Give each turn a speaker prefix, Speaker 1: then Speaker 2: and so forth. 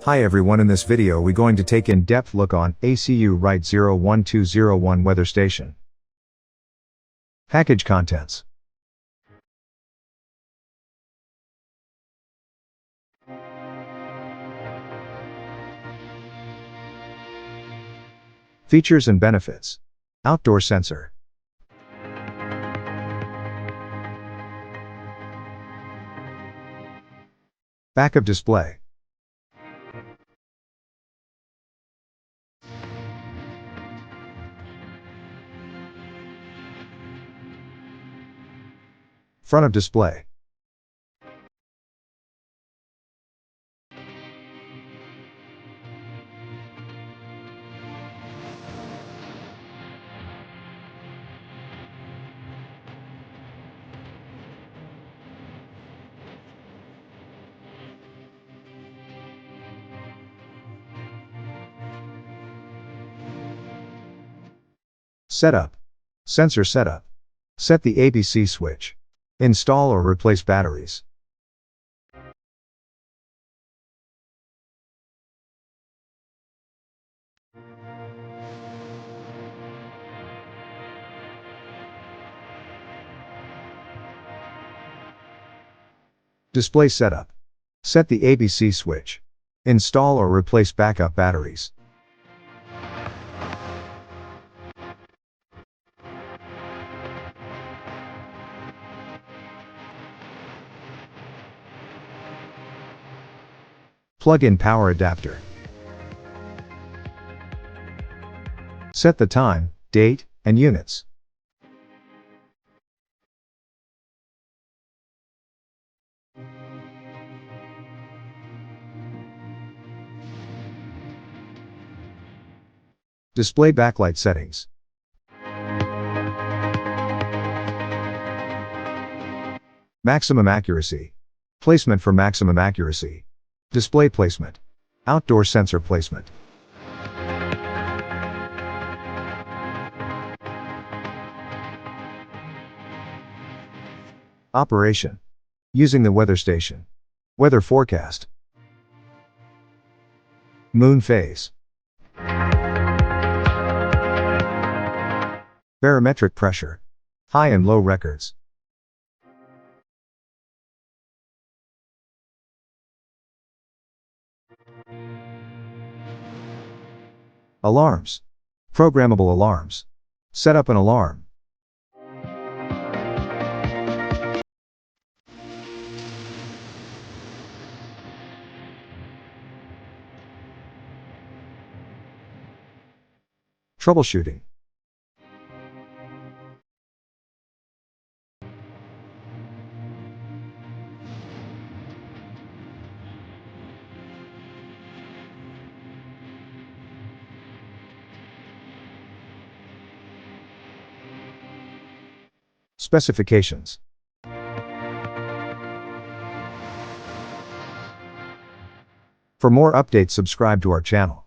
Speaker 1: Hi everyone, in this video we're going to take in-depth look on AcuRite 01201 weather station. Package contents. Features and benefits. Outdoor sensor. Backup display. Front of display. Setup. Sensor setup. Set the ABC switch. Install or replace batteries. Display setup. Set the ABC switch. Install or replace backup batteries. Plug-in power adapter. Set the time, date, and units. Display backlight settings. Maximum accuracy. Placement for maximum accuracy. Display placement. Outdoor sensor placement. Operation. Using the weather station. Weather forecast. Moon phase. Barometric pressure. High and low records. Alarms. Programmable alarms. Set up an alarm. Troubleshooting. Specifications. For more updates, subscribe to our channel.